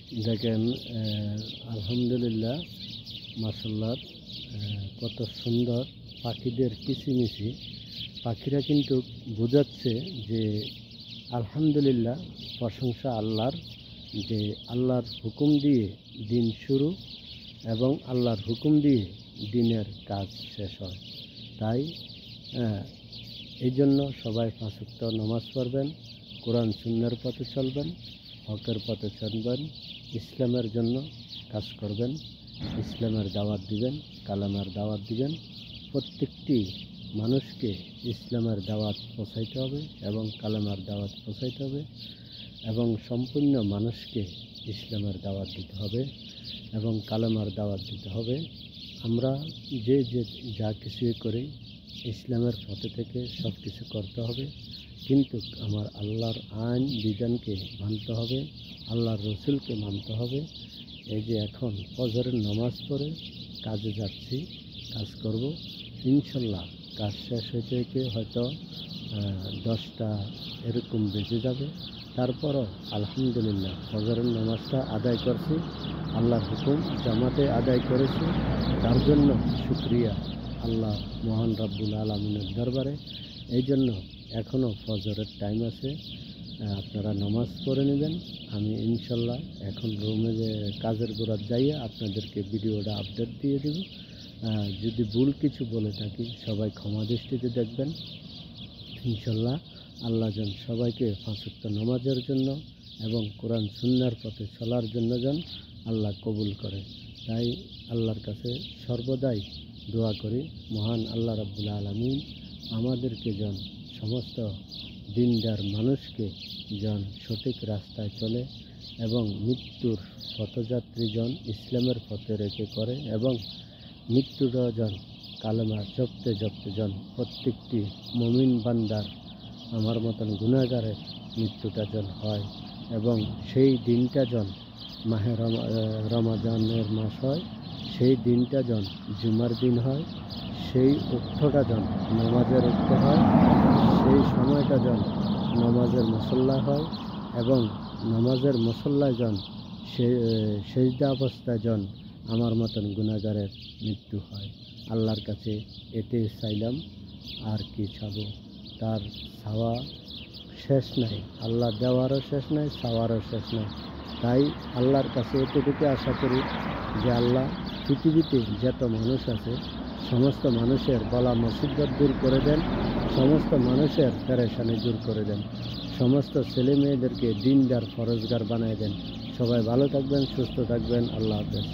দেখেন আলহামদুলিল্লাহ মাশাআল্লাহ কত সুন্দর পাখিদের কিচিমিচি। পাখিরা কিন্তু বোঝাচ্ছে যে আলহামদুলিল্লাহ, প্রশংসা আল্লাহর, যে আল্লাহর হুকুম দিয়ে দিন শুরু এবং আল্লাহর হুকুম দিয়ে দিনের কাজ শেষ হয়। তাই এই জন্য সবাই 5 ওয়াক্ত নামাজ পড়বেন, কোরআন সুন্নাহর পথে চলবেন, হকের পথে চলবেন, ইসলামের জন্য কাজ করবেন, ইসলামের দাওয়াত দিবেন, কালামের দাওয়াত দিবেন। প্রত্যেকটি মানুষকে ইসলামের দাওয়াত পৌঁছাইতে হবে এবং কালামের দাওয়াত পৌঁছাইতে হবে এবং সম্পূর্ণ মানুষকে ইসলামের দাওয়াত দিতে হবে এবং কালামের দাওয়াত দিতে হবে। আমরা যে যা কিছুই করি ইসলামের পথে থেকে সব কিছু করতে হবে, কিন্তু আমার আল্লাহর আইন বিধানকে মানতে হবে, আল্লাহর রসুলকে মানতে হবে। এই যে এখন ফজরের নামাজ পড়ে কাজে যাচ্ছি, কাজ করব, ইনশাল্লাহ কাজ শেষ হইতে হইতে হয়তো 10টা এরকম বেজে যাবে। তারপরও আলহামদুলিল্লাহ ফজরের নামাজটা আদায় করছি, আল্লাহর হুকুম জামাতে আদায় করেছি, তার জন্য শুকরিয়া আল্লাহ মহান রব্বুল আলামিনের দরবারে। এই জন্য এখনও ফজরের টাইম আছে, আপনারা নামাজ পড়ে নেবেন। আমি ইনশাল্লাহ এখন রুমে যে কাজের গোড়ার যাইয়া আপনাদেরকে ভিডিওটা আপডেট দিয়ে দেব। যদি ভুল কিছু বলে থাকি সবাই ক্ষমা দৃষ্টিতে দেখবেন। ইনশাল্লাহ আল্লাহ যেন সবাইকে 5 ওয়াক্ত নামাজের জন্য এবং কোরআন সুন্নাহর পথে চলার জন্য যেন আল্লাহ কবুল করে। তাই আল্লাহর কাছে সর্বদাই দোয়া করি, মহান আল্লাহ রাব্বুল আলামিন আমাদেরকে যেন সমস্ত দিনদার মানুষকে যেন সঠিক রাস্তায় চলে এবং মৃত্যুর পথযাত্রী যেন ইসলামের পথে রেখে করে এবং মৃত্যুটা যেন কালেমা জপতে জপতে যেন প্রত্যেকটি মুমিন বান্দার আমার মতন গুনাহগারের মৃত্যুটা যেন হয় এবং সেই দিনটা যেন মাহে রমাজানের মাস হয়, সেই দিনটা যেন জুমার দিন হয়, সেই উক্তটা যেন নামাজের উক্ত হয়, সেই সময়টা যেন নামাজের মুসল্লা হয় এবং নামাজের মুসল্লায় যেন সেজদা অবস্থায় যেন আমার মতন গুনাহগারের মৃত্যু হয়। আল্লাহর কাছে এতে চাইলাম, আর কি চাবো? তার চাওয়া শেষ নাই, আল্লাহ দেওয়ারও শেষ নাই, চাওয়ারও শেষ নাই। তাই আল্লাহর কাছে এতটুকু আশা করি যে আল্লাহ পৃথিবীতে যত মানুষ আছে সমস্ত মানুষের বলা মুসিবত দূর করে দেন, সমস্ত মানুষের পেরেশানি দূর করে দেন, সমস্ত ছেলে মেয়েদেরকে দিনদার ফরজগার বানায় দেন। সবাই ভালো থাকবেন, সুস্থ থাকবেন। আল্লাহ হাফেজ।